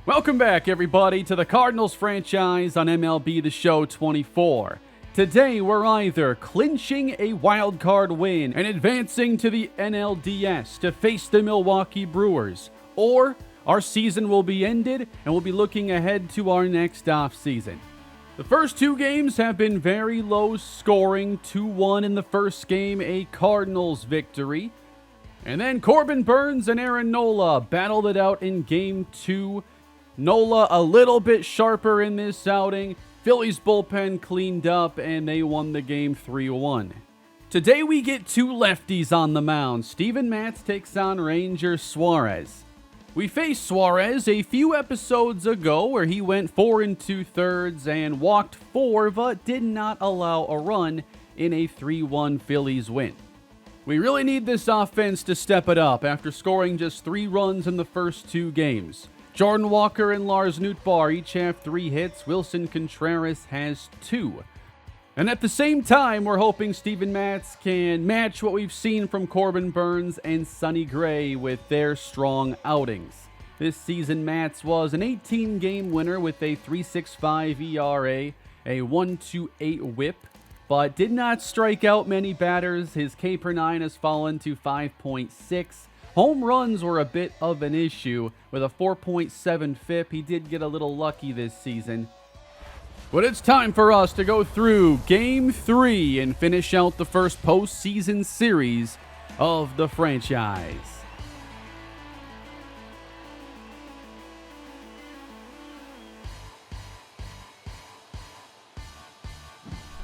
Welcome back, everybody, to the Cardinals franchise on MLB The Show 24. Today, we're either clinching a wildcard win and advancing to the NLDS to face the Milwaukee Brewers, or our season will be ended and we'll be looking ahead to our next offseason. The first two games have been very low scoring, 2-1 in the first game, a Cardinals victory. And then Corbin Burnes and Aaron Nola battled it out in Game 2. Nola a little bit sharper in this outing. Phillies bullpen cleaned up and they won the game 3-1. Today we get two lefties on the mound. Steven Matz takes on Ranger Suarez. We faced Suarez a few episodes ago where he went 4 2/3 and walked 4 but did not allow a run in a 3-1 Phillies win. We really need this offense to step it up after scoring just 3 runs in the first 2 games. Jordan Walker and Lars Nootbaar each have 3 hits. Wilson Contreras has 2. And at the same time, we're hoping Steven Matz can match what we've seen from Corbin Burnes and Sonny Gray with their strong outings. This season, Matz was an 18-game winner with a 3.65 ERA, a 1.28 whip, but did not strike out many batters. His K per 9 has fallen to 5.6. Home runs were a bit of an issue with a 4.7 FIP. He did get a little lucky this season. But it's time for us to go through Game 3 and finish out the first postseason series of the franchise.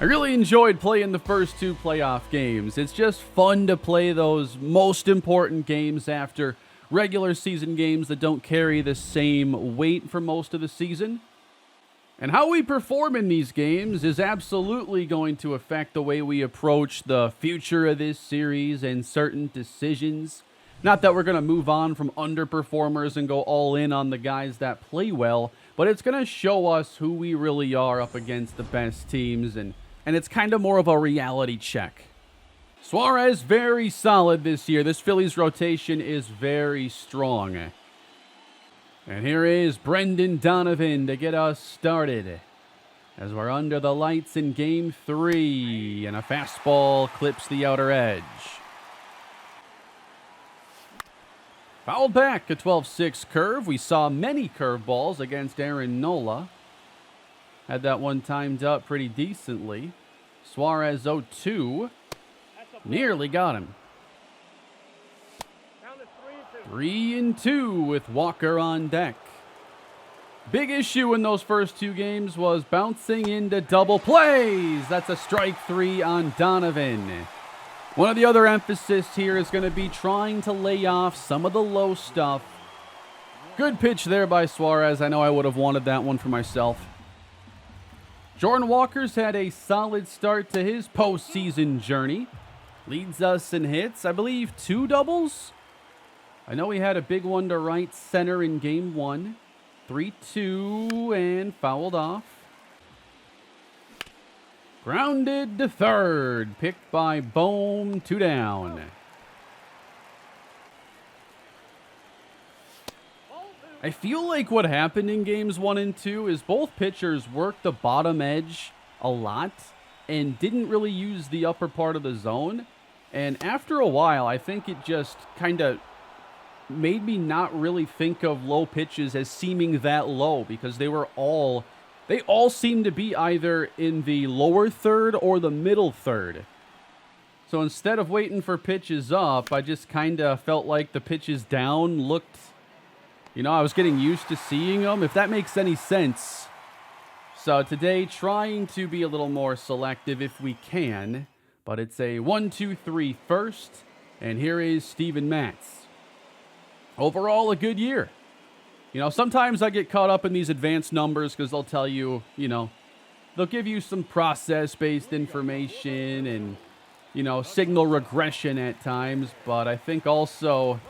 I really enjoyed playing the first 2 playoff games. It's just fun to play those most important games after regular season games that don't carry the same weight for most of the season. And how we perform in these games is absolutely going to affect the way we approach the future of this series and certain decisions. Not that we're going to move on from underperformers and go all in on the guys that play well, but it's going to show us who we really are up against the best teams, and it's kind of more of a reality check. Suarez, very solid this year. This Phillies rotation is very strong. And here is Brendan Donovan to get us started as we're under the lights in Game 3, and a fastball clips the outer edge. Fouled back, a 12-6 curve. We saw many curveballs against Aaron Nola. Had that one timed up pretty decently. Suarez 0-2. Nearly got him. 3-2 with Walker on deck. Big issue in those first 2 games was bouncing into double plays. That's a strike 3 on Donovan. One of the other emphasis here is going to be trying to lay off some of the low stuff. Good pitch there by Suarez. I know I would have wanted that one for myself. Jordan Walker's had a solid start to his postseason journey. Leads us in hits, I believe 2 doubles. I know he had a big one to right center in Game 1. 3-2 and fouled off. Grounded to third. Picked by Bohm. 2 down. I feel like what happened in Games 1 and 2 is both pitchers worked the bottom edge a lot and didn't really use the upper part of the zone. And after a while, I think it just kind of made me not really think of low pitches as seeming that low, because they all seemed to be either in the lower third or the middle third. So instead of waiting for pitches up, I just kind of felt like the pitches down looked, I was getting used to seeing them, if that makes any sense. So today, trying to be a little more selective if we can, but it's a 1-2-3 first, and here is Steven Matz. Overall, a good year. Sometimes I get caught up in these advanced numbers because they'll tell you, they'll give you some process-based information and, signal regression at times. But I think also,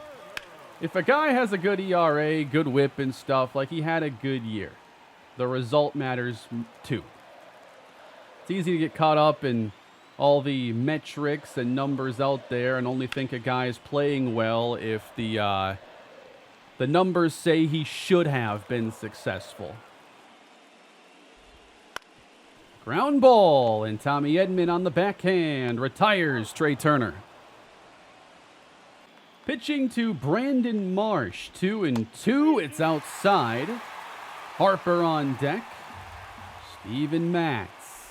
if a guy has a good ERA, good whip and stuff, like he had a good year, the result matters too. It's easy to get caught up in all the metrics and numbers out there and only think a guy is playing well if the The numbers say he should have been successful. Ground ball, and Tommy Edman on the backhand retires Trey Turner. Pitching to Brandon Marsh, 2-2. It's outside. Harper on deck. Steven Matz.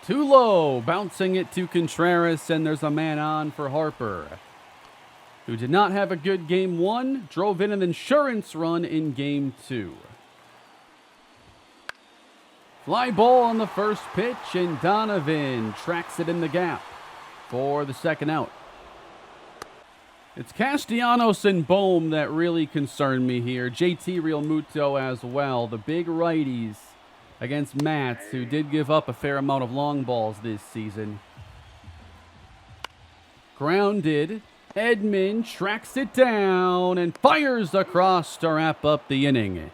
Too low, bouncing it to Contreras, and there's a man on for Harper, who did not have a good game one, drove in an insurance run in game two. Fly ball on the first pitch, and Donovan tracks it in the gap for the second out. It's Castellanos and Bohm that really concern me here. JT Realmuto as well, the big righties against Matz, who did give up a fair amount of long balls this season. Grounded. Edman tracks it down and fires across to wrap up the inning.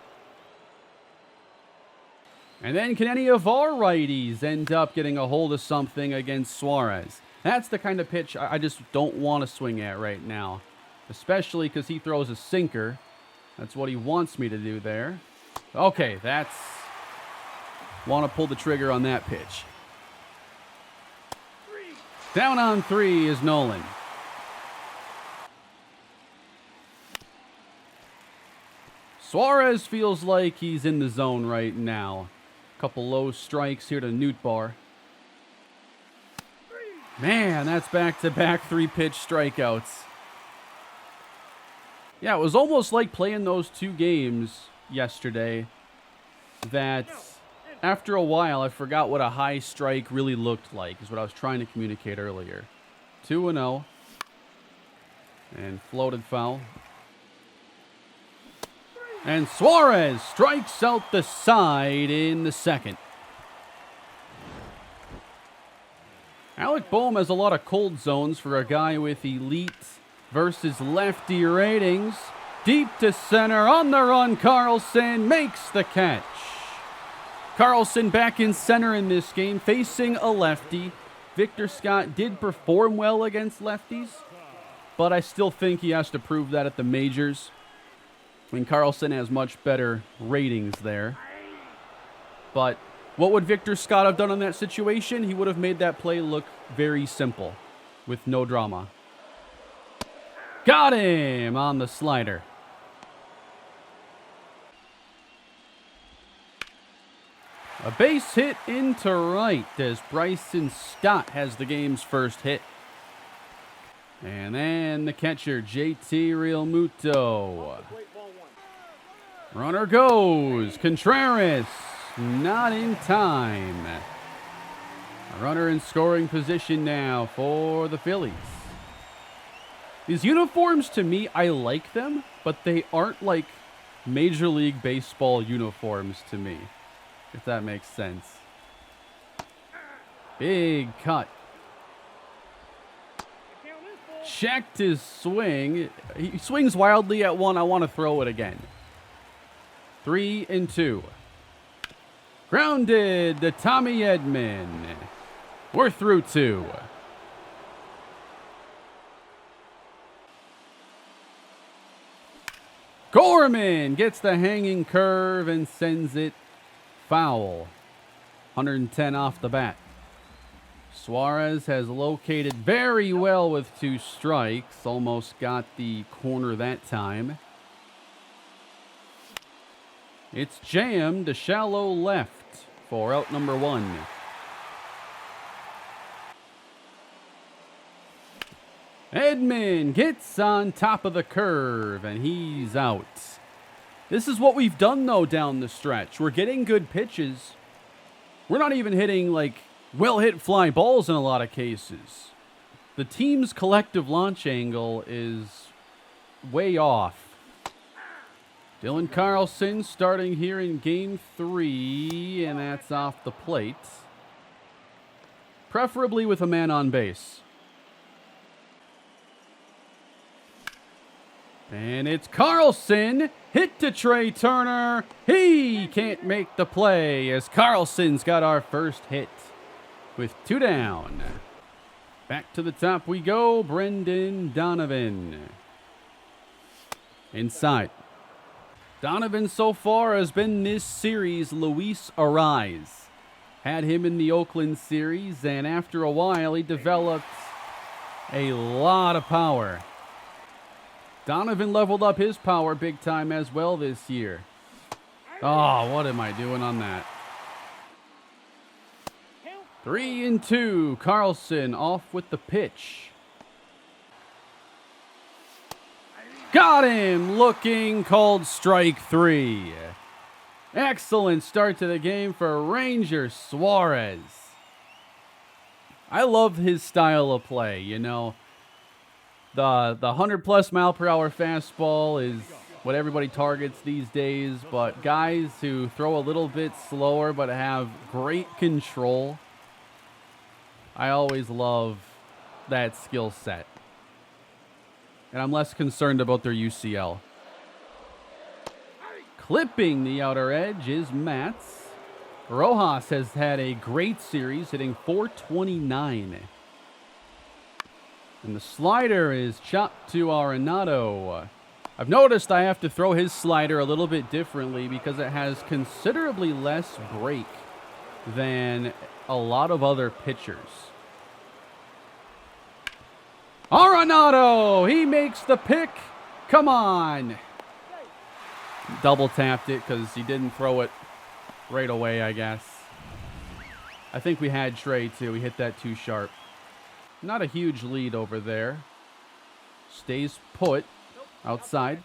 And then can any of our righties end up getting a hold of something against Suarez? That's the kind of pitch I just don't want to swing at right now, especially because he throws a sinker. That's what he wants me to do there. Okay, want to pull the trigger on that pitch. Down on 3 is Nolan. Suarez feels like he's in the zone right now. Couple low strikes here to Nootbaar. Man, that's back-to-back 3-pitch strikeouts. Yeah, it was almost like playing those 2 games yesterday that after a while I forgot what a high strike really looked like, is what I was trying to communicate earlier. 2-0. And floated foul. And Suarez strikes out the side in the second. Alec Bohm has a lot of cold zones for a guy with elite versus lefty ratings. Deep to center, on the run, Carlson makes the catch. Carlson back in center in this game, facing a lefty. Victor Scott did perform well against lefties, but I still think he has to prove that at the majors. I mean, Carlson has much better ratings there. But what would Victor Scott have done in that situation? He would have made that play look very simple with no drama. Got him on the slider. A base hit into right as Bryson Stott has the game's first hit. And then the catcher, JT Realmuto. Runner goes. Contreras, not in time. A runner in scoring position now for the Phillies. These uniforms, to me, I like them, but they aren't like Major League Baseball uniforms to me, if that makes sense. Big cut. Checked his swing. He swings wildly at one. I want to throw it again. 3-2. Grounded to Tommy Edman. We're through 2. Gorman gets the hanging curve and sends it foul. 110 off the bat. Suarez has located very well with 2 strikes. Almost got the corner that time. It's jammed to shallow left for out number 1. Edman gets on top of the curve, and he's out. This is what we've done, though, down the stretch. We're getting good pitches. We're not even hitting, like, well-hit fly balls in a lot of cases. The team's collective launch angle is way off. Dylan Carlson starting here in Game 3, and that's off the plate. Preferably with a man on base. And it's Carlson, hit to Trey Turner. He can't make the play as Carlson's got our first hit with 2 down. Back to the top we go, Brendan Donovan. Inside. Donovan so far has been this series Luis Arraez. Had him in the Oakland series, and after a while, he developed a lot of power. Donovan leveled up his power big time as well this year. Oh, what am I doing on that? 3-2. Carlson off with the pitch. Got him! Looking, called strike 3. Excellent start to the game for Ranger Suarez. I love his style of play, you know. The 100+ mile per hour fastball is what everybody targets these days, but guys who throw a little bit slower but have great control, I always love that skill set. And I'm less concerned about their UCL. Clipping the outer edge is Mats. Rojas has had a great series, hitting .429. And the slider is chopped to Arenado. I've noticed I have to throw his slider a little bit differently because it has considerably less break than a lot of other pitchers. Arenado! He makes the pick. Come on. Double tapped it because he didn't throw it right away, I guess. I think we had Trey, too. He hit that too sharp. Not a huge lead over there. Stays put. Outside.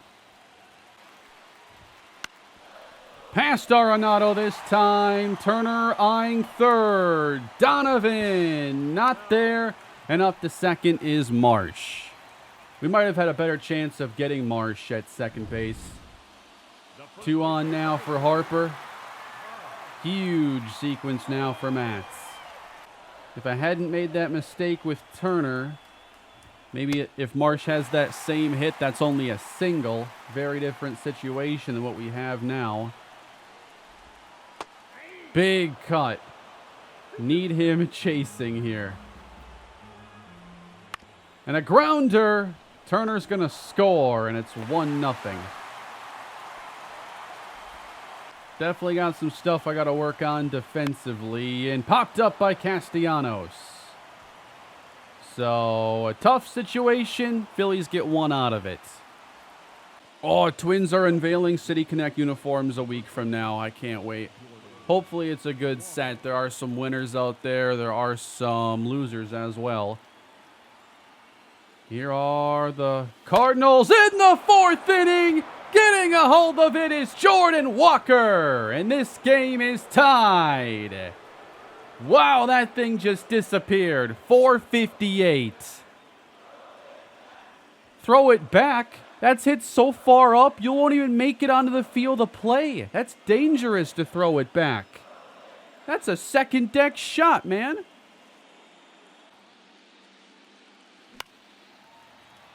Past Arenado this time. Turner eyeing third. Donovan not there. And up to second is Marsh. We might have had a better chance of getting Marsh at second base. 2 on now for Harper. Huge sequence now for Mats. If I hadn't made that mistake with Turner, maybe if Marsh has that same hit, that's only a single. Very different situation than what we have now. Big cut. Need him chasing here. And a grounder. Turner's going to score, and it's 1-0. Definitely got some stuff I got to work on defensively. And popped up by Castellanos. So, a tough situation. Phillies get 1 out of it. Oh, Twins are unveiling City Connect uniforms a week from now. I can't wait. Hopefully it's a good set. There are some winners out there. There are some losers as well. Here are the Cardinals in the 4th inning. Getting a hold of it is Jordan Walker. And this game is tied. Wow, that thing just disappeared. 458. Throw it back. That's hit so far up, you won't even make it onto the field of play. That's dangerous to throw it back. That's a second deck shot, man.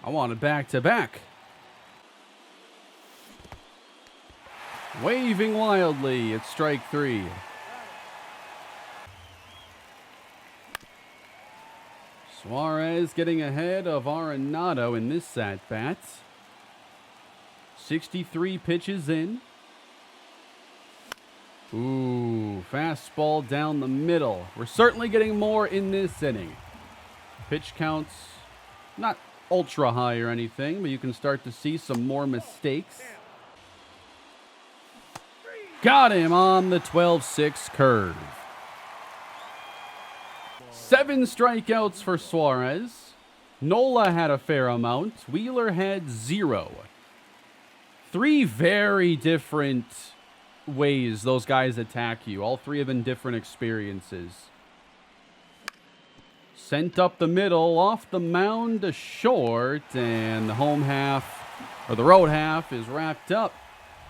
I want it back to back. Waving wildly at strike 3. Suarez getting ahead of Arenado in this at-bat. 63 pitches in. Ooh, fastball down the middle. We're certainly getting more in this inning. Pitch counts, not ultra high or anything, but you can start to see some more mistakes. Got him on the 12-6 curve. 7 strikeouts for Suarez. Nola had a fair amount. Wheeler had 0. 3 very different ways those guys attack you. All 3 have been different experiences. Sent up the middle, off the mound to short, and the home half, or the road half, is wrapped up.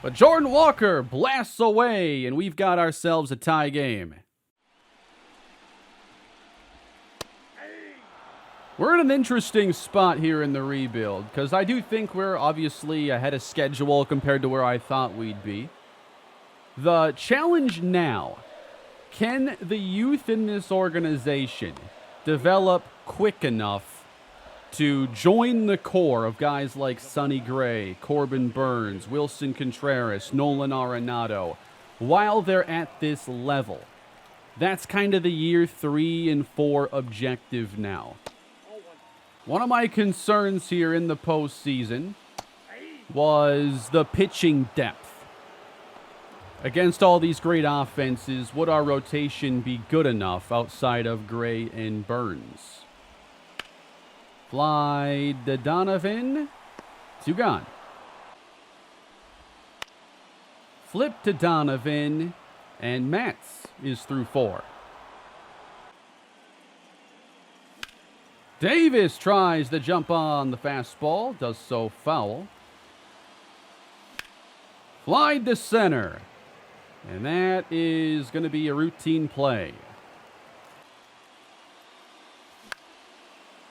But Jordan Walker blasts away, and we've got ourselves a tie game. We're in an interesting spot here in the rebuild, because I do think we're obviously ahead of schedule compared to where I thought we'd be. The challenge now, can the youth in this organization develop quick enough to join the core of guys like Sonny Gray, Corbin Burns, Wilson Contreras, Nolan Arenado, while they're at this level. That's kind of the year 3 and 4 objective now. One of my concerns here in the postseason was the pitching depth. Against all these great offenses, would our rotation be good enough outside of Gray and Burns? Fly to Donovan. 2 gone. Flip to Donovan. And Matz is through 4. Davis tries to jump on the fastball. Does so foul. Fly to center. And that is going to be a routine play.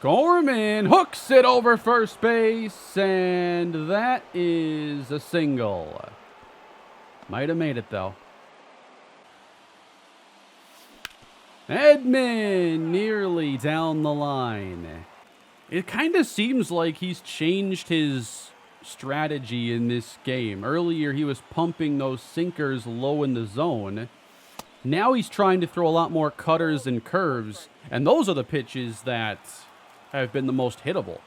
Gorman hooks it over first base, and that is a single. Might have made it, though. Edman nearly down the line. It kind of seems like he's changed his strategy in this game. Earlier, he was pumping those sinkers low in the zone. Now he's trying to throw a lot more cutters and curves, and those are the pitches that have been the most hittable.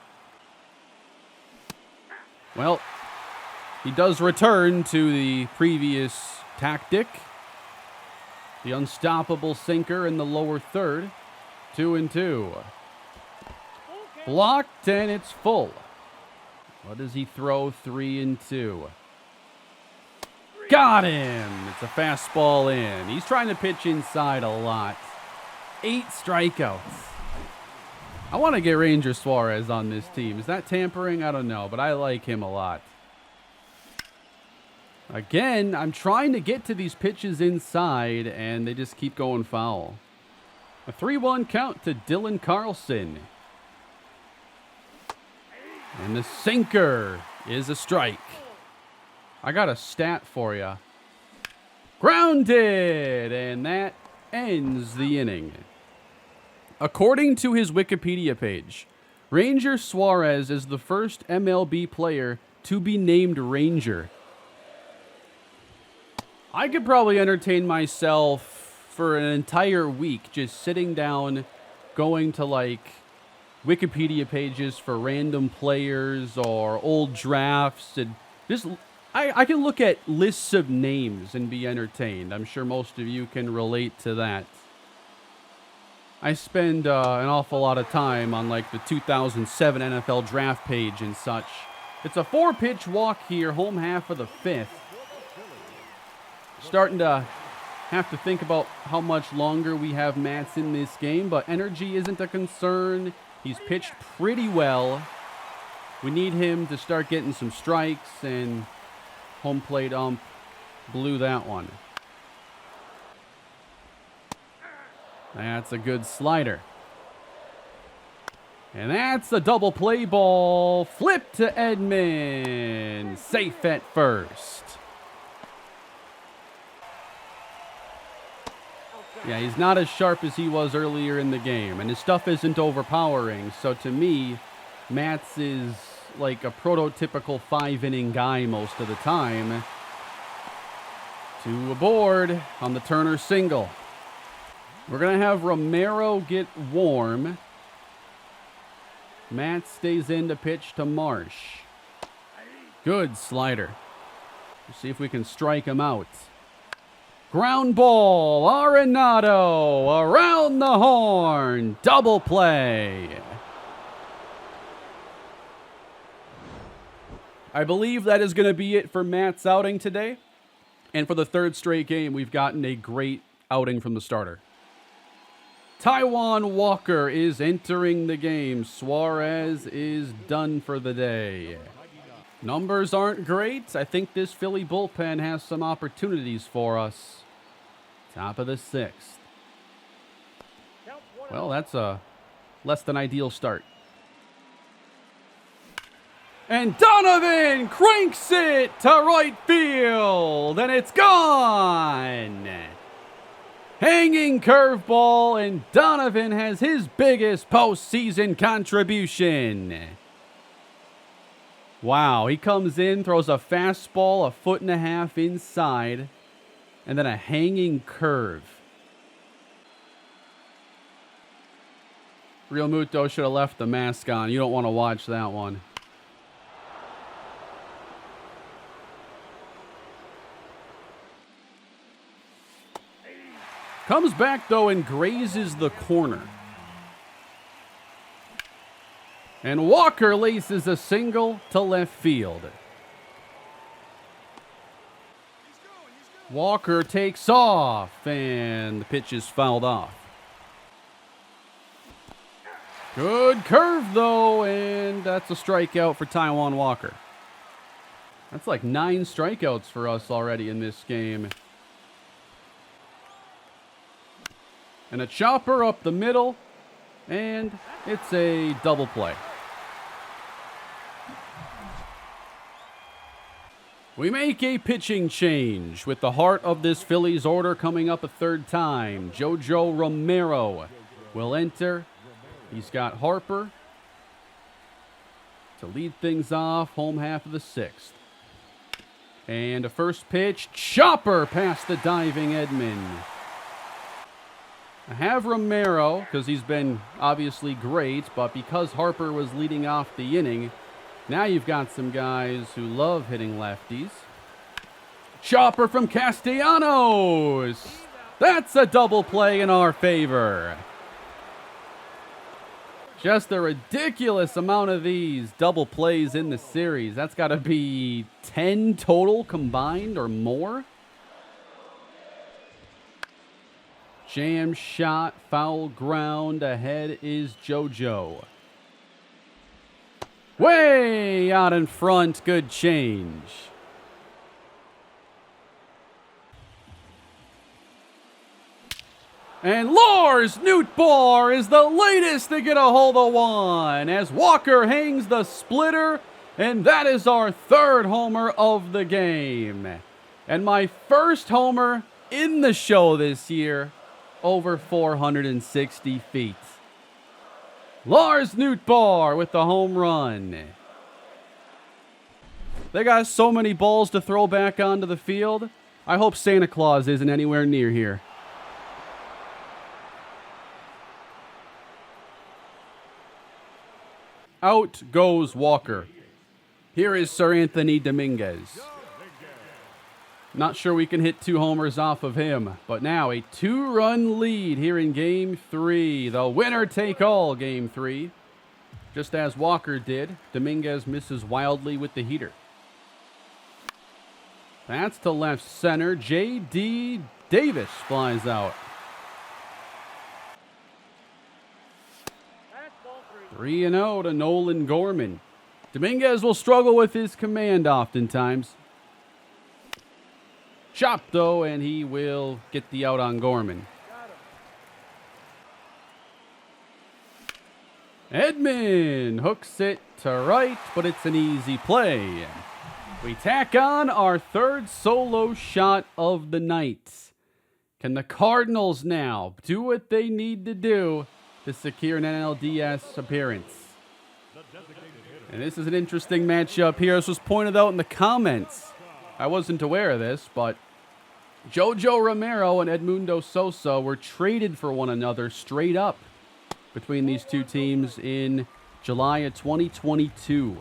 Well, he does return to the previous tactic. The unstoppable sinker in the lower third. 2-2. Blocked, and it's full. What does he throw? 3-2. Got him! It's a fastball in. He's trying to pitch inside a lot. 8 strikeouts. I want to get Ranger Suarez on this team. Is that tampering? I don't know, but I like him a lot. Again, I'm trying to get to these pitches inside, and they just keep going foul. A 3-1 count to Dylan Carlson. And the sinker is a strike. I got a stat for you. Grounded! And that ends the inning. According to his Wikipedia page, Ranger Suarez is the first MLB player to be named Ranger. I could probably entertain myself for an entire week just sitting down, going to like Wikipedia pages for random players or old drafts, and just I can look at lists of names and be entertained. I'm sure most of you can relate to that. I spend an awful lot of time on like the 2007 NFL draft page and such. It's a 4-pitch walk here, home half of the 5th. Starting to have to think about how much longer we have Matz in this game, but energy isn't a concern. He's pitched pretty well. We need him to start getting some strikes, and home plate ump blew that one. That's a good slider. And that's a double play ball. Flip to Edman. Safe at first. Yeah, he's not as sharp as he was earlier in the game, and his stuff isn't overpowering. So to me, Matz is like a prototypical 5-inning guy most of the time. 2 aboard on the Turner single. We're going to have Romero get warm. Matz stays in to pitch to Marsh. Good slider. Let's see if we can strike him out. Ground ball, Arenado around the horn, double play. I believe that is going to be it for Matt's outing today. And for the 3rd straight game, we've gotten a great outing from the starter. Taijuan Walker is entering the game. Suarez is done for the day. Numbers aren't great. I think this Philly bullpen has some opportunities for us. Top of the 6th. Well, that's a less than ideal start. And Donovan cranks it to right field, and it's gone. Hanging curveball, and Donovan has his biggest postseason contribution. Wow, he comes in, throws a fastball 1.5 feet inside, and then a hanging curve. Real Muto should have left the mask on. You don't want to watch that one. Comes back, though, and grazes the corner. And Walker laces a single to left field. Walker takes off, and the pitch is fouled off. Good curve, though, and that's a strikeout for Taijuan Walker. That's like 9 strikeouts for us already in this game. And a chopper up the middle, and it's a double play. We make a pitching change with the heart of this Phillies order coming up a third time. JoJo Romero will enter. He's got Harper to lead things off, home half of the 6th. And a first pitch, chopper past the diving Edman. I have Romero because he's been obviously great, but because Harper was leading off the inning, now you've got some guys who love hitting lefties. Chopper from Castellanos. That's a double play in our favor. Just a ridiculous amount of these double plays in the series. That's got to be 10 total combined or more. Jam shot, foul ground. Ahead is JoJo. Way out in front. Good change. And Lars Nootbaar is the latest to get a hold of one as Walker hangs the splitter, and that is our 3rd homer of the game. And my first homer in the show this year, over 460 feet. Lars Nootbaar with the home run. They got so many balls to throw back onto the field. I hope Santa Claus isn't anywhere near here. Out goes Walker. Here is Sir Anthony Dominguez. Not sure we can hit 2 homers off of him, but now a 2-run lead here in Game 3. The winner take all Game 3. Just as Walker did, Dominguez misses wildly with the heater. That's to left center. J.D. Davis flies out. 3-0 to Nolan Gorman. Dominguez will struggle with his command oftentimes. Chopped, though, and he will get the out on Gorman. Edman hooks it to right, but it's an easy play. We tack on our 3rd solo shot of the night. Can the Cardinals now do what they need to do to secure an NLDS appearance? And this is an interesting matchup here. This was pointed out in the comments. I wasn't aware of this, but JoJo Romero and Edmundo Sosa were traded for one another straight up between these two teams in July of 2022.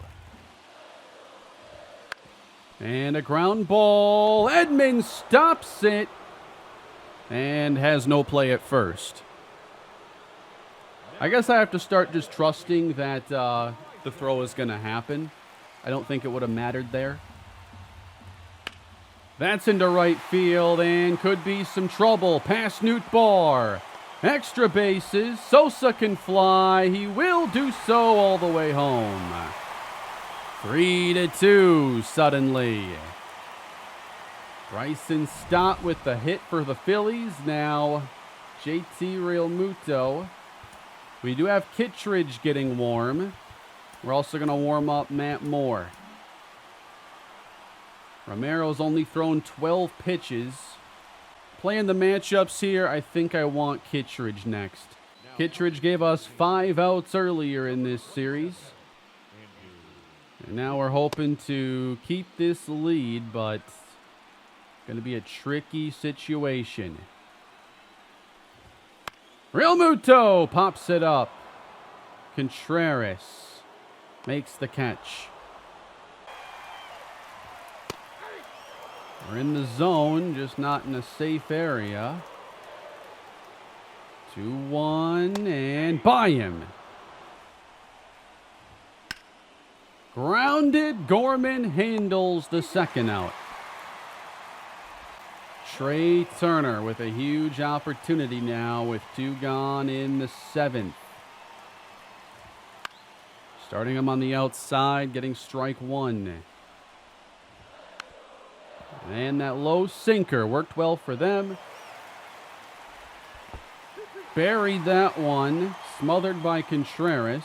And a ground ball. Edman stops it and has no play at first. I guess I have to start just trusting that the throw is going to happen. I don't think it would have mattered there. That's into right field and could be some trouble. Past Nootbaar. Extra bases. Sosa can fly. He will do so all the way home. 3-2 suddenly. Bryson Stott with the hit for the Phillies. Now JT Realmuto. We do have Kittredge getting warm. We're also going to warm up Matt Moore. Romero's only thrown 12 pitches, Playing the matchups here, I think I want Kittredge next. Kittredge gave us 5 outs earlier in this series. And now we're hoping to keep this lead, but it's going to be a tricky situation. Real Muto pops it up. Contreras makes the catch. We're in the zone, just not in a safe area. 2-1, and by him. Grounded, Gorman handles the second out. Trey Turner with a huge opportunity now with 2 gone in the 7th. Starting him on the outside, getting strike 1. And that low sinker worked well for them. Buried that one, smothered by Contreras.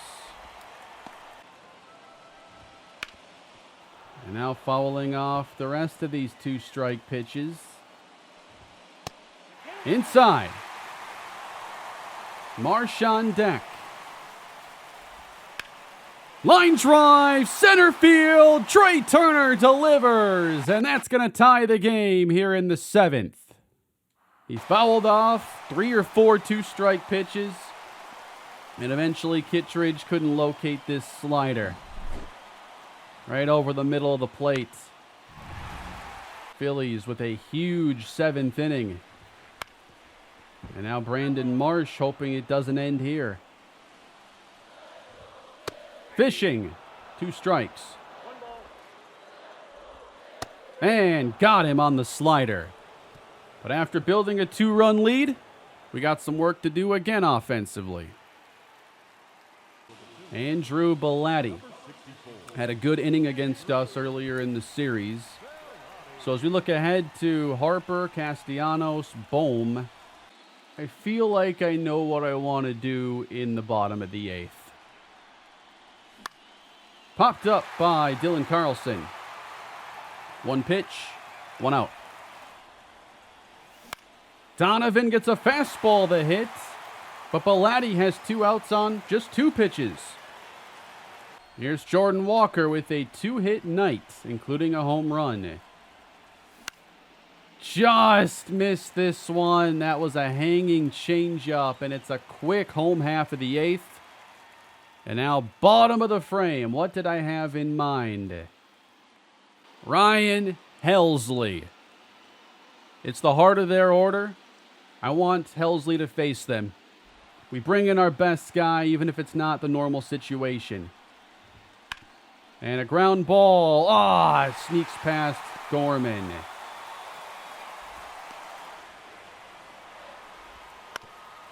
And now fouling off the rest of these 2-strike pitches. Inside. Marsh on deck. Line drive, center field. Trey Turner delivers, and that's going to tie the game here in the 7th. He fouled off 3 or 4 2-strike pitches, and eventually Kittredge couldn't locate this slider. Right over the middle of the plate. Phillies with a huge 7th inning. And now Brandon Marsh hoping it doesn't end here. Fishing. 2 strikes. And got him on the slider. But after building a 2-run lead, we got some work to do again offensively. Andrew Belatti had a good inning against us earlier in the series. So as we look ahead to Harper, Castellanos, Bohm, I feel like I know what I want to do in the bottom of the 8th. Popped up by Dylan Carlson. 1 pitch, 1 out. Donovan gets a fastball that hits, but Belatti has 2 outs on just 2 pitches. Here's Jordan Walker with a 2-hit night, including a home run. Just missed this one. That was a hanging changeup, and it's a quick home half of the 8th. And now bottom of the frame. What did I have in mind? Ryan Helsley. It's the heart of their order. I want Helsley to face them. We bring in our best guy, even if it's not the normal situation. And a ground ball. It sneaks past Gorman.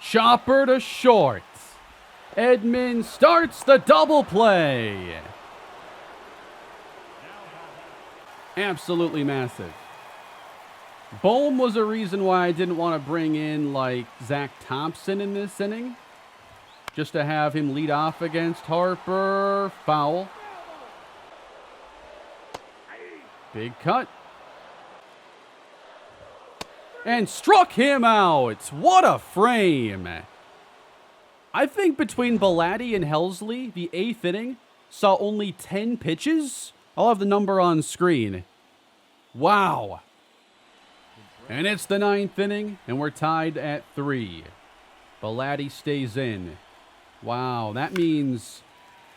Chopper to short. Edman starts the double play. Absolutely massive. Bohm was a reason why I didn't want to bring in like Zach Thompson in this inning. Just to have him lead off against Harper. Foul. Big cut. And struck him out. What a frame. I think between Belatti and Helsley, the 8th inning saw only 10 pitches. I'll have the number on screen. Wow. And it's the 9th inning, and we're tied at 3. Belatti stays in. Wow, that means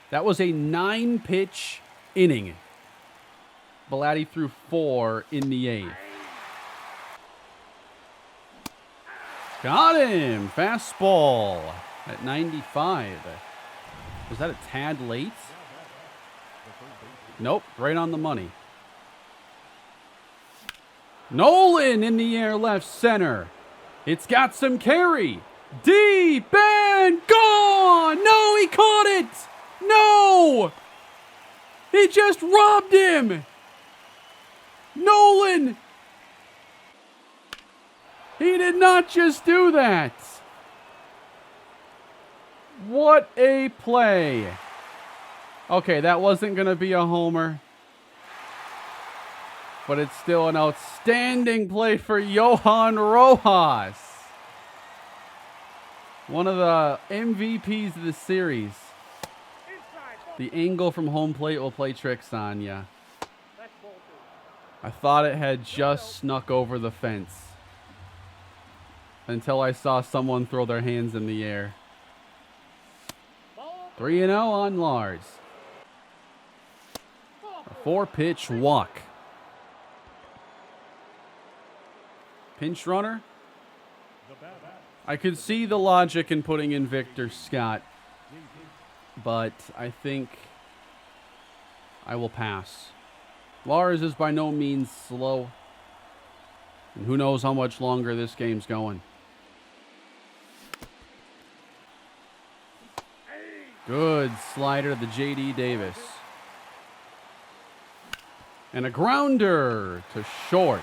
that was a 9-pitch inning. Belatti threw 4 in the 8th. Got him. Fastball at 95. Was that a tad late? Nope, right on the money. Nolan in the air, left center. It's got some carry. Deep and gone. No, he caught it. No. He just robbed him. Nolan. He did not just do that. What a play. Okay, that wasn't going to be a homer. But it's still an outstanding play for Johan Rojas. One of the MVPs of the series. The angle from home plate will play tricks on you. I thought it had just snuck over the fence until I saw someone throw their hands in the air. 3-0 on Lars. A 4-pitch walk. Pinch runner. I could see the logic in putting in Victor Scott, but I think I will pass. Lars is by no means slow, and who knows how much longer this game's going. Good slider to J.D. Davis. And a grounder to short.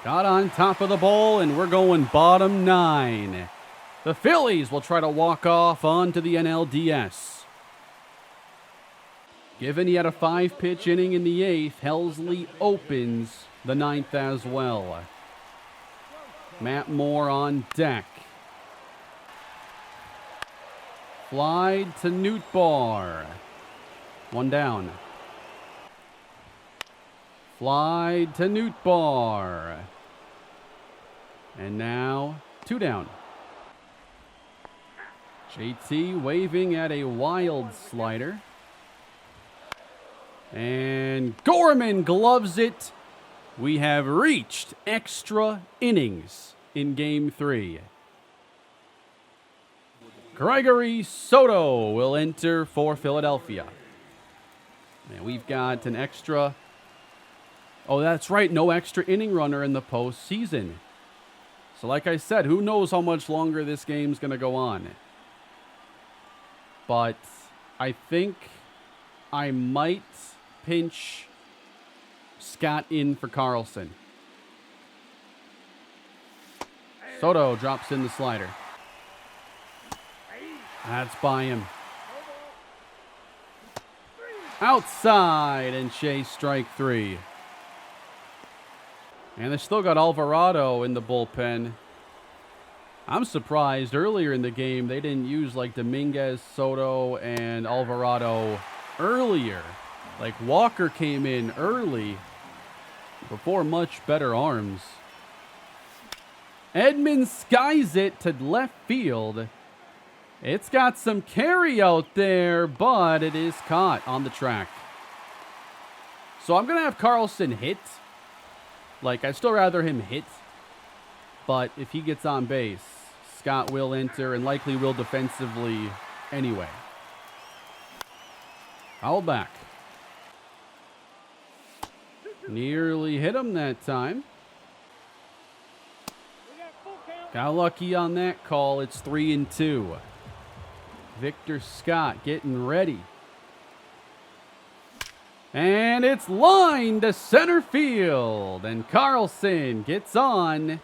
Got on top of the ball, and we're going bottom 9. The Phillies will try to walk off onto the NLDS. Given he had a 5-pitch inning in the 8th, Helsley opens the 9th as well. Matt Moore on deck. Fly to Nootbaar. 1 down. Fly to Nootbaar. And now 2 down. JT waving at a wild slider. And Gorman gloves it. We have reached extra innings in Game 3. Gregory Soto will enter for Philadelphia. And we've got an extra... Oh, that's right. No extra inning runner in the postseason. So like I said, who knows how much longer this game's going to go on. But I think I might pinch Scott in for Carlson. Soto drops in the slider. That's by him. Outside and chase strike 3. And they still got Alvarado in the bullpen. I'm surprised earlier in the game they didn't use like Dominguez, Soto, and Alvarado earlier. Like Walker came in early before much better arms. Edman skies it to left field. It's got some carry out there, but it is caught on the track. So I'm going to have Carlson hit. Like, I'd still rather him hit. But if he gets on base, Scott will enter and likely will defensively anyway. Foul back. Nearly hit him that time. Got lucky on that call. It's 3-2. Victor Scott getting ready. And it's lined to center field. And Carlson gets on.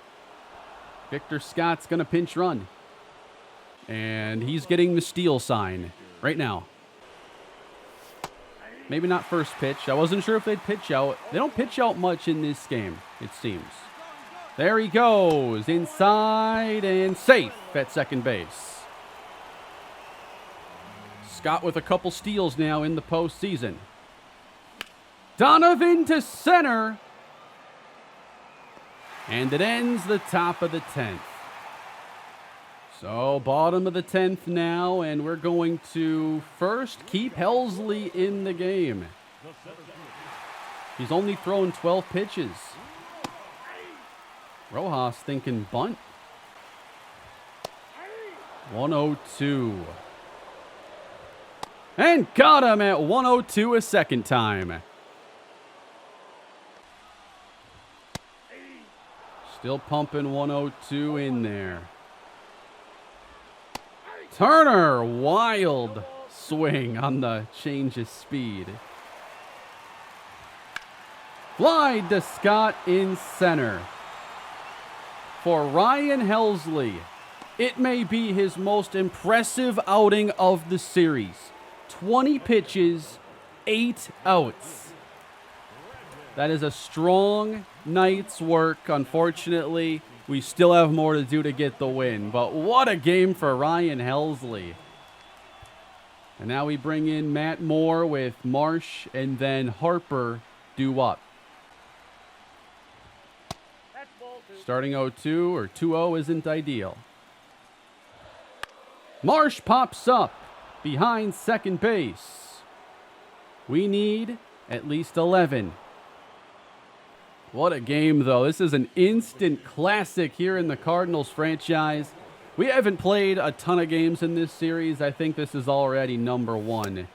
Victor Scott's going to pinch run. And he's getting the steal sign right now. Maybe not first pitch. I wasn't sure if they'd pitch out. They don't pitch out much in this game, it seems. There he goes. Inside and safe at second base. Scott with a couple steals now in the postseason. Donovan to center. And it ends the top of the 10th. So bottom of the 10th now, and we're going to first keep Helsley in the game. He's only thrown 12 pitches. Rojas thinking bunt. 102. And got him at 102 a second time. Still pumping 102 in there. Turner, wild swing on the change of speed. Fly to Scott in center. For Ryan Helsley, it may be his most impressive outing of the series. 20 pitches, 8 outs. That is a strong night's work. Unfortunately, we still have more to do to get the win. But what a game for Ryan Helsley. And now we bring in Matt Moore with Marsh and then Harper due up. Starting 0-2 or 2-0 isn't ideal. Marsh pops up behind second base. We need at least 11. What a game, though. This is an instant classic here in the Cardinals franchise. We haven't played a ton of games in this series. I think this is already number 1.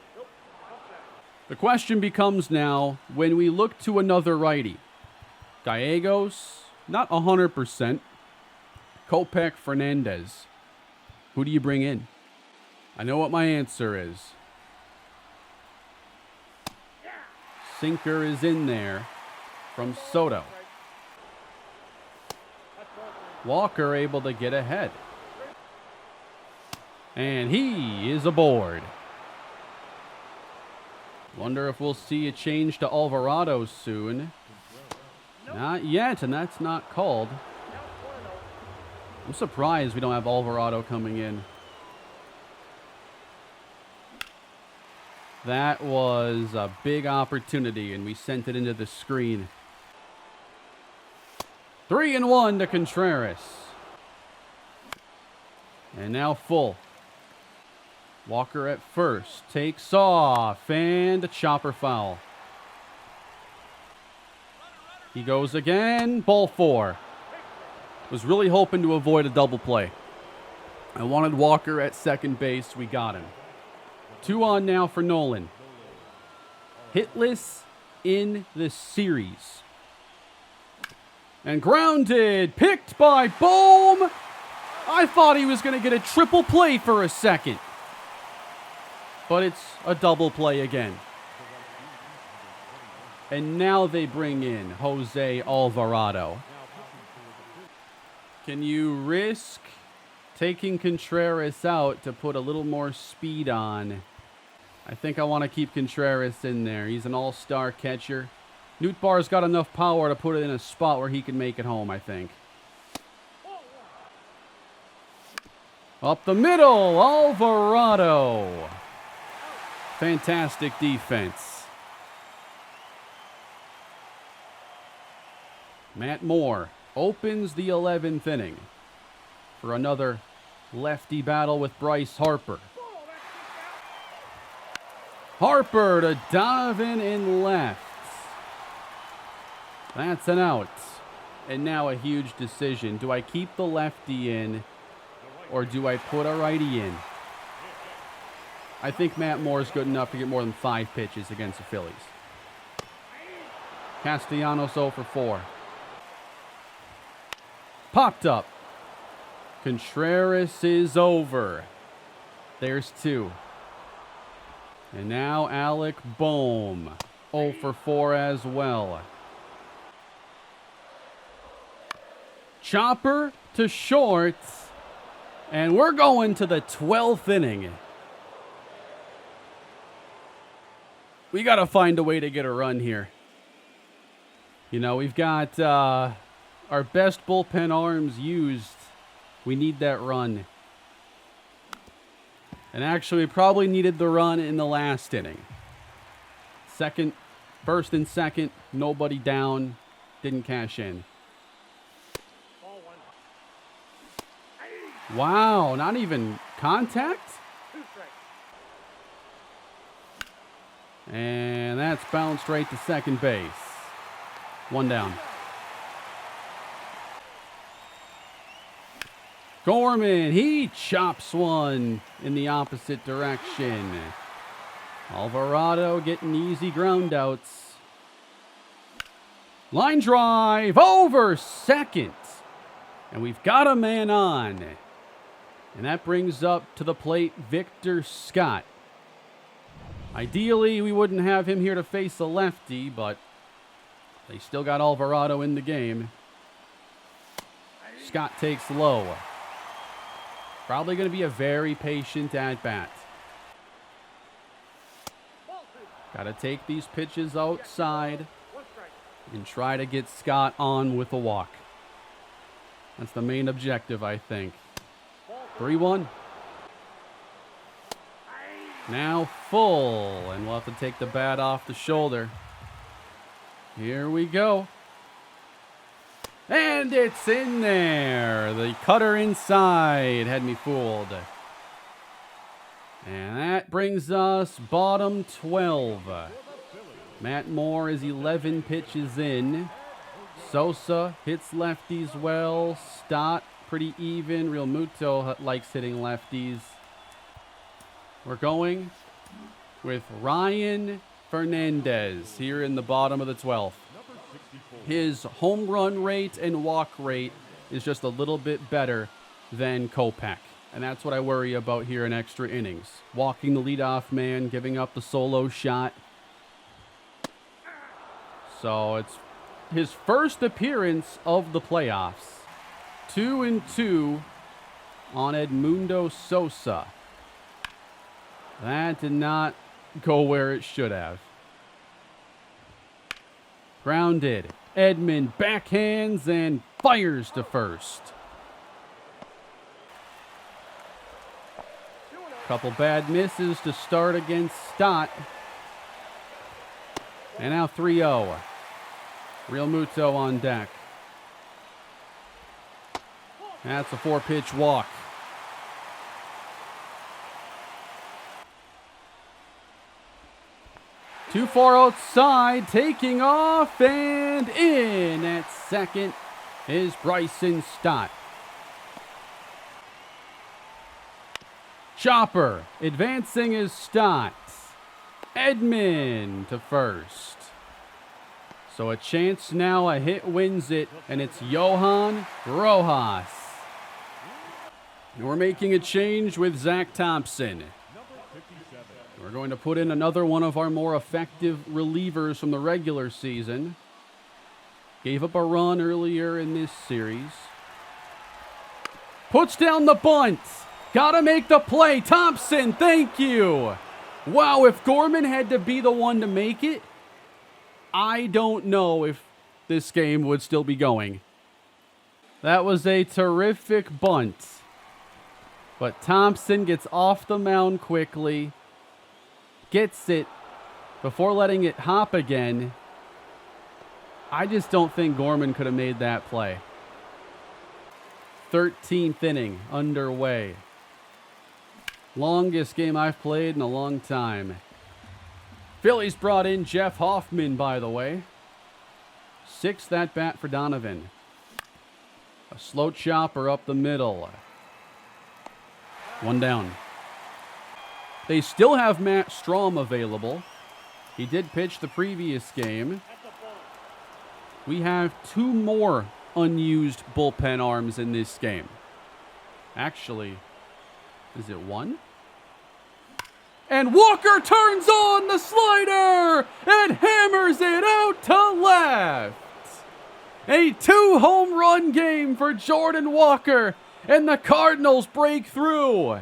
The question becomes now, when we look to another righty, Gallegos, not 100%. Kopech, Fernandez. Who do you bring in? I know what my answer is. Sinker is in there from Soto. Walker able to get ahead. And he is aboard. Wonder if we'll see a change to Alvarado soon. Not yet, and that's not called. I'm surprised we don't have Alvarado coming in. That was a big opportunity, and we sent it into the screen. 3-1 to Contreras. And now full. Walker at first. Takes off, and a chopper foul. He goes again. Ball 4. Was really hoping to avoid a double play. I wanted Walker at second base. We got him. 2 on now for Nolan. Hitless in the series. And grounded. Picked by Bohm. I thought he was going to get a triple play for a second. But it's a double play again. And now they bring in Jose Alvarado. Can you risk taking Contreras out to put a little more speed on? I think I want to keep Contreras in there. He's an all-star catcher. Nootbaar's got enough power to put it in a spot where he can make it home, I think. Up the middle, Alvarado. Fantastic defense. Matt Moore opens the 11th inning for another lefty battle with Bryce Harper. Harper to Donovan in left. That's an out. And now a huge decision. Do I keep the lefty in or do I put a righty in? I think Matt Moore is good enough to get more than 5 pitches against the Phillies. Castellanos 0 for 4. Popped up. Contreras is over. There's 2. And now Alec Bohm 0 for 4 as well. Chopper to short. And we're going to the 12th inning. We got to find a way to get a run here. You know, we've got our best bullpen arms used. We need that run. And actually, we probably needed the run in the last inning. First and second, nobody down, didn't cash in. Wow, not even contact? And that's bounced right to second base. 1 down. Gorman, he chops one in the opposite direction. Alvarado getting easy ground outs. Line drive over second. And we've got a man on. And that brings up to the plate Victor Scott. Ideally, we wouldn't have him here to face a lefty, but they still got Alvarado in the game. Scott takes low. Probably going to be a very patient at-bat. Got to take these pitches outside. and try to get Scott on with a walk. That's the main objective, I think. 3-1. Now full, and we'll have to take the bat off the shoulder. Here we go. And it's in there. The cutter inside had me fooled. And that brings us bottom 12. Matt Moore is 11 pitches in. Sosa hits lefties well. Stott pretty even. Real Muto likes hitting lefties. We're going with Ryan Fernandez here in the bottom of the 12th. His home run rate and walk rate is just a little bit better than Kopech. And that's what I worry about here in extra innings. Walking the leadoff man, giving up the solo shot. So it's his first appearance of the playoffs. 2-2 on Edmundo Sosa. That did not go where it should have. Grounded. Edmund backhands and fires to first. Couple bad misses to start against Stott. And now 3-0. Real Muto on deck. That's a 4-pitch walk. 2 far outside, taking off and in at second is Bryson Stott. Chopper advancing is Stott. Edmund to first. So a chance now, a hit wins it, and it's Johan Rojas. And we're making a change with Zach Thompson. We're going to put in another one of our more effective relievers from the regular season. Gave up a run earlier in this series. Puts down the bunt. Gotta make the play. Thompson, thank you. Wow, if Gorman had to be the one to make it, I don't know if this game would still be going. That was a terrific bunt. But Thompson gets off the mound quickly. Gets it before letting it hop again. I just don't think Gorman could have made that play. 13th inning underway. Longest game I've played in a long time. Phillies brought in Jeff Hoffman, by the way. 6th at bat for Donovan. A slow chopper up the middle. 1 down. They still have Matt Strahm available. He did pitch the previous game. We have 2 more unused bullpen arms in this game. Actually, is it 1? And Walker turns on the slider and hammers it out to left. A 2-home run game for Jordan Walker, and the Cardinals break through.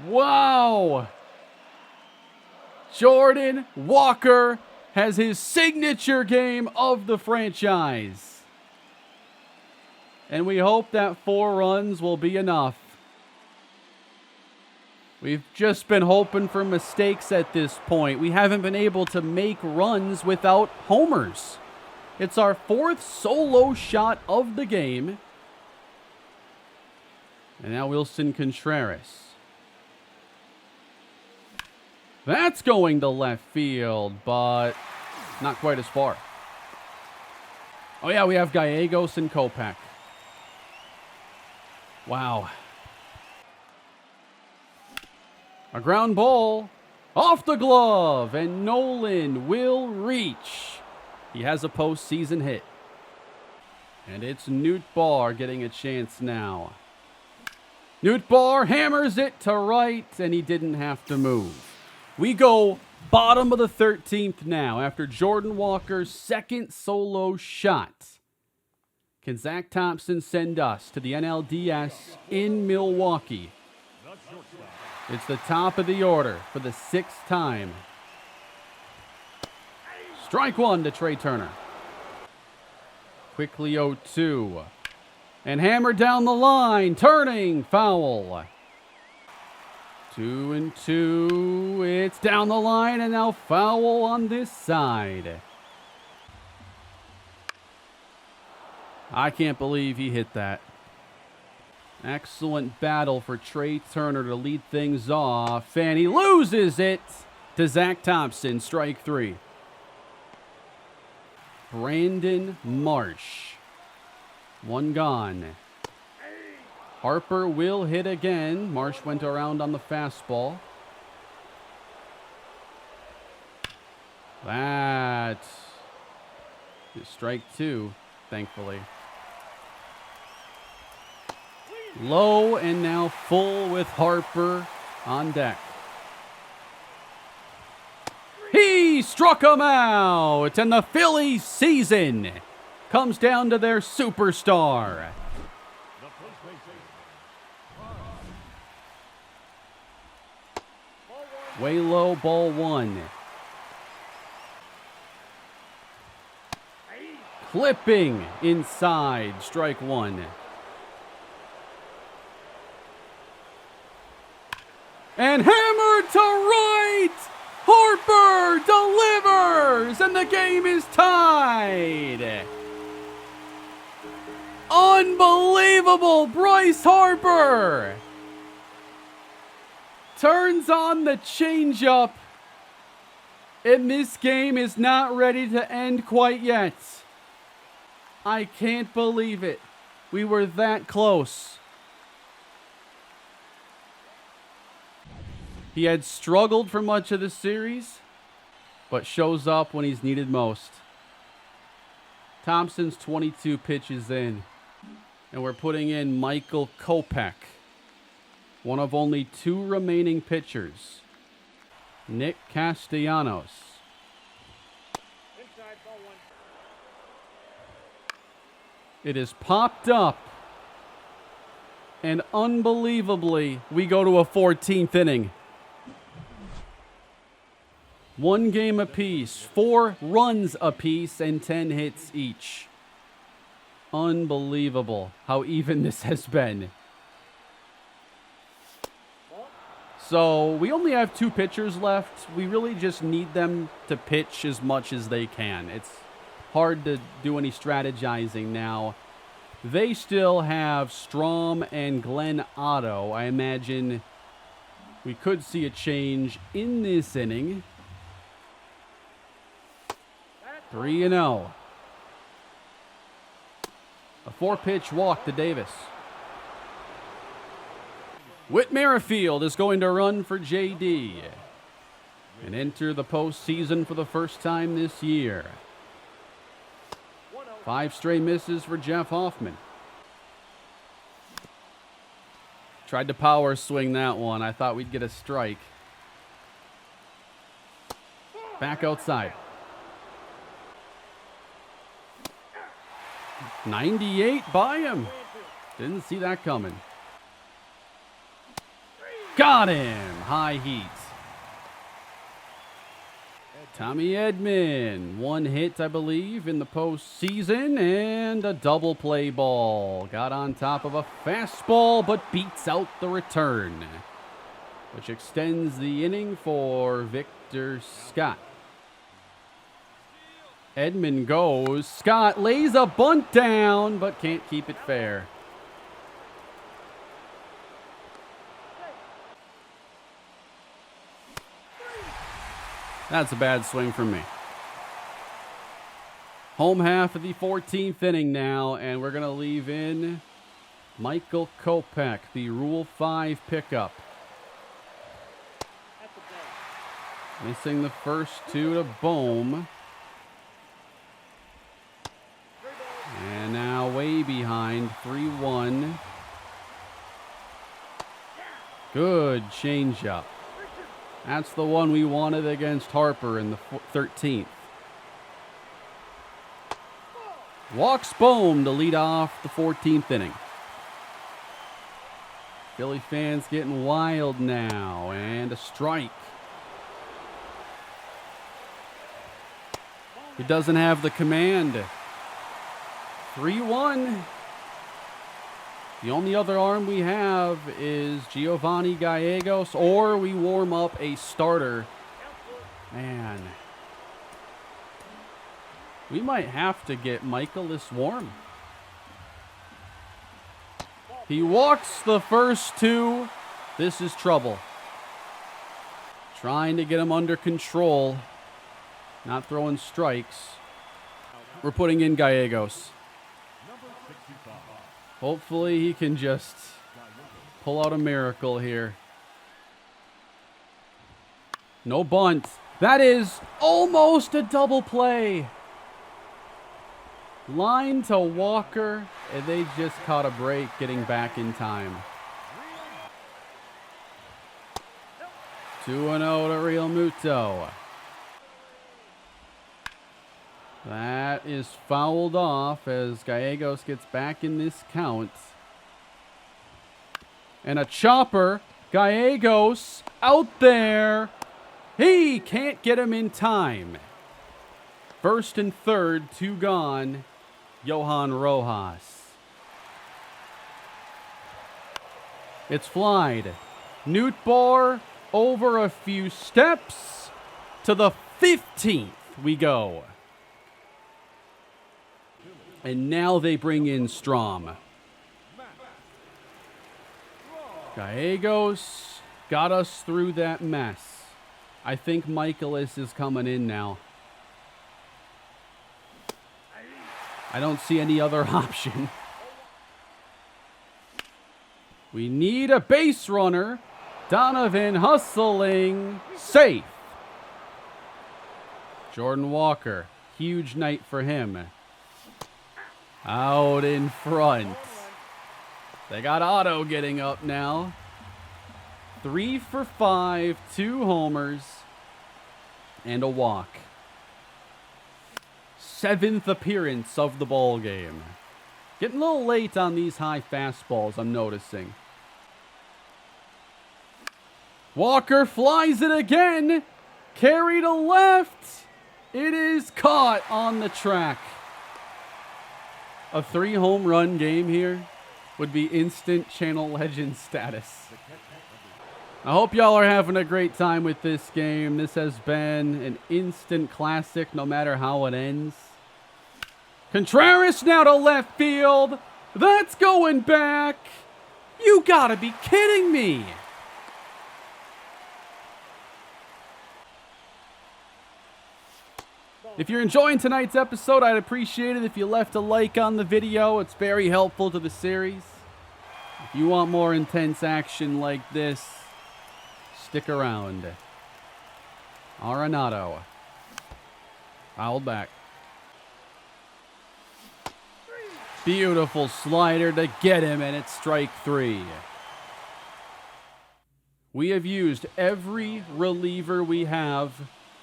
Wow! Jordan Walker has his signature game of the franchise. And we hope that 4 runs will be enough. We've just been hoping for mistakes at this point. We haven't been able to make runs without homers. It's our 4th solo shot of the game. And now Wilson Contreras. That's going to left field, but not quite as far. Oh yeah, we have Gallegos and Kopech. Wow. A ground ball off the glove, and Nolan will reach. He has a postseason hit. And it's Newt Barr getting a chance now. Newt Barr hammers it to right, and he didn't have to move. We go bottom of the 13th now after Jordan Walker's 2nd solo shot. Can Zach Thompson send us to the NLDS in Milwaukee? It's the top of the order for the 6th time. Strike one to Trey Turner. Quickly 0-2. And hammered down the line. Turning. Foul. 2-2. It's down the line and now foul on this side. I can't believe he hit that. Excellent battle for Trey Turner to lead things off. And he loses it to Zach Thompson. Strike three. Brandon Marsh. One gone. Harper will hit again. Marsh went around on the fastball. That is strike two, thankfully. Low and now full with Harper on deck. He struck him out, and the Phillies season comes down to their superstar. Way low, ball one. Clipping inside, strike one. And hammered to right! Harper delivers, and the game is tied. Unbelievable, Bryce Harper turns on the changeup, and this game is not ready to end quite yet. I can't believe it. We were that close. He had struggled for much of the series, but shows up when he's needed most. Thompson's 22 pitches in, and we're putting in Michael Kopech, one of only two remaining pitchers. Nick Castellanos. It is popped up, and unbelievably, we go to a 14th inning. One game apiece, 4 runs apiece, and 10 hits each. Unbelievable how even this has been. So we only have 2 pitchers left. We really just need them to pitch as much as they can. It's hard to do any strategizing now. They still have Strom and Glenn Otto. I imagine we could see a change in this inning. 3-0. A 4-pitch walk to Davis. Whit Merrifield is going to run for JD and enter the postseason for the first time this year. 5 stray misses for Jeff Hoffman. Tried to power swing that one. I thought we'd get a strike. Back outside. 98 by him. Didn't see that coming. Got him. High heat. Tommy Edman, 1 hit, I believe, in the postseason, and a double play ball. Got on top of a fastball, but beats out the return, which extends the inning for Victor Scott. Edman goes. Scott lays a bunt down, but can't keep it fair. That's a bad swing from me. Home half of the 14th inning now, and we're going to leave in Michael Kopech, the Rule 5 pickup. Missing the first 2 to Bohm. And now way behind, 3-1. Good changeup. That's the one we wanted against Harper in the 13th. Walks Bohm to lead off the 14th inning. Philly fans getting wild now, and a strike. He doesn't have the command. 3-1. The only other arm we have is Giovanni Gallegos, or we warm up a starter. Man. We might have to get Michaelis warm. He walks the first two. This is trouble. Trying to get him under control. Not throwing strikes. We're putting in Gallegos. Hopefully he can just pull out a miracle here. No bunt. That is almost a double play. Line to Walker, and they just caught a break getting back in time. 2-0 to Real Muto. That is fouled off as Gallegos gets back in this count. And a chopper. Gallegos out there. He can't get him in time. First and third, 2 gone. Johan Rojas. It's flied. Nootbaar over a few steps. To the 15th we go. And now they bring in Strom. Gallegos got us through that mess. I think Michaelis is coming in now. I don't see any other option. We need a base runner. Donovan hustling. Safe. Jordan Walker. Huge night for him. Out in front. They got Otto getting up now. 3 for 5, 2 homers, and a walk. 7th appearance of the ball game. Getting a little late on these high fastballs, I'm noticing. Walker flies it again. Carry to left. It is caught on the track. A 3-home run game here would be instant channel legend status. I hope y'all are having a great time with this game. This has been an instant classic no matter how it ends. Contreras now to left field. That's going back. You gotta be kidding me. If you're enjoying tonight's episode, I'd appreciate it if you left a like on the video. It's very helpful to the series. If you want more intense action like this, stick around. Arenado. Fouled back. Beautiful slider to get him, and it's strike 3. We have used every reliever we have.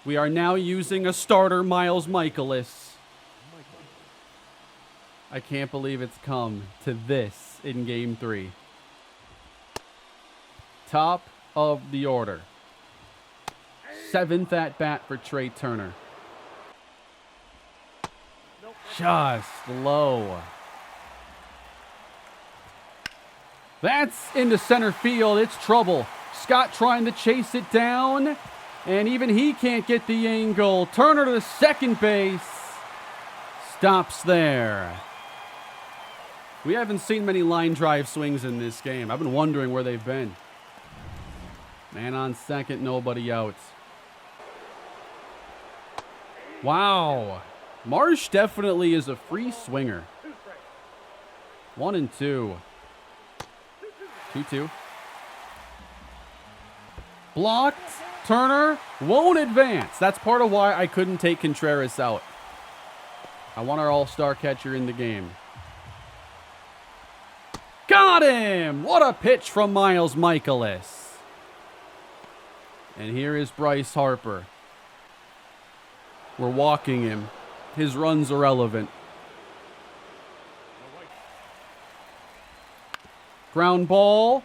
We are now using a starter, Miles Michaelis. I can't believe it's come to this in Game 3. Top of the order. 7th at bat for Trey Turner. Just low. That's into center field. It's trouble. Scott trying to chase it down. And even he can't get the angle. Turner to the second base. Stops there. We haven't seen many line drive swings in this game. I've been wondering where they've been. Man on second, nobody out. Wow. Marsh definitely is a free swinger. 1-2. 2-2. Blocked. Turner won't advance. That's part of why I couldn't take Contreras out. I want our all-star catcher in the game. Got him! What a pitch from Miles Michaelis. And here is Bryce Harper. We're walking him. His run's irrelevant. Ground ball.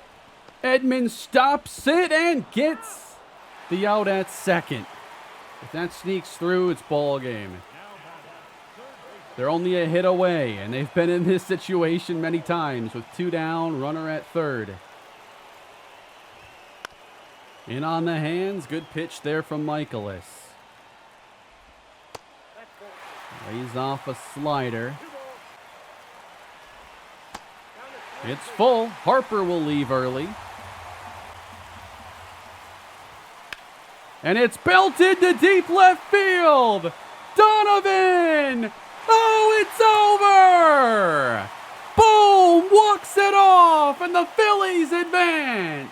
Edman stops it and gets the out at second. If that sneaks through, it's ball game. They're only a hit away, and they've been in this situation many times with 2 down, runner at third. In on the hands, good pitch there from Michaelis. Lays off a slider. It's full. Harper will leave early. And it's belted to deep left field. Donovan! Oh, it's over! Boom! Walks it off, and the Phillies advance.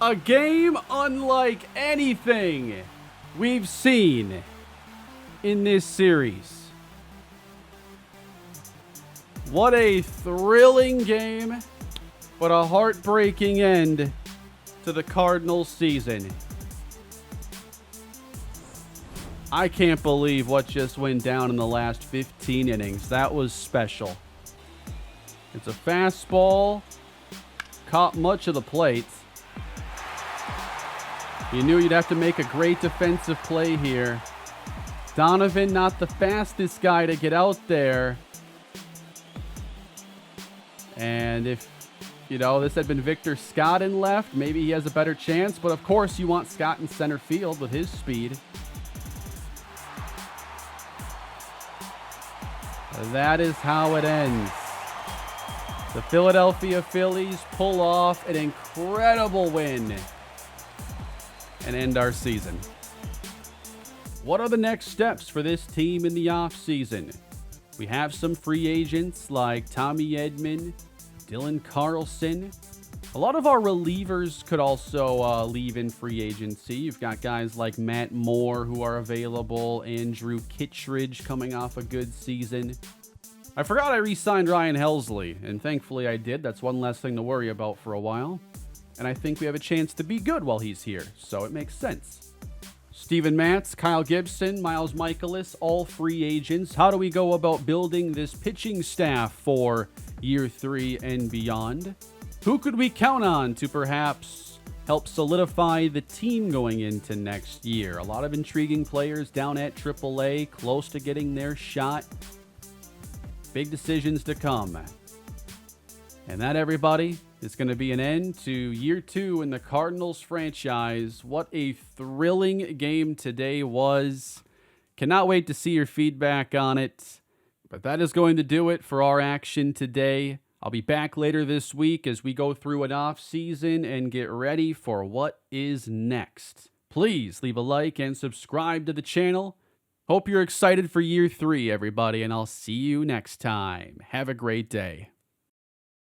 A game unlike anything we've seen in this series. What a thrilling game, but a heartbreaking end to the Cardinals season. I can't believe what just went down in the last 15 innings. That was special. It's a fastball, caught much of the plate. You knew you'd have to make a great defensive play here. Donovan, not the fastest guy to get out there. And if, this had been Victor Scott in left, maybe he has a better chance. But of course, you want Scott in center field with his speed. That is how it ends. The Philadelphia Phillies pull off an incredible win and end our season. What are the next steps for this team in the offseason? We have some free agents like Tommy Edman, Dylan Carlson. A lot of our relievers could also leave in free agency. You've got guys like Matt Moore who are available, Andrew Kittredge coming off a good season. I forgot I re-signed Ryan Helsley, and thankfully I did. That's one less thing to worry about for a while. And I think we have a chance to be good while he's here, so it makes sense. Steven Matz, Kyle Gibson, Miles Michaelis, all free agents. How do we go about building this pitching staff for year 3 and beyond? Who could we count on to perhaps help solidify the team going into next year? A lot of intriguing players down at AAA, close to getting their shot. Big decisions to come. And that, everybody, is going to be an end to year 2 in the Cardinals franchise. What a thrilling game today was. Cannot wait to see your feedback on it. But that is going to do it for our action today. I'll be back later this week as we go through an off season and get ready for what is next. Please leave a like and subscribe to the channel. Hope you're excited for year 3, everybody, and I'll see you next time. Have a great day.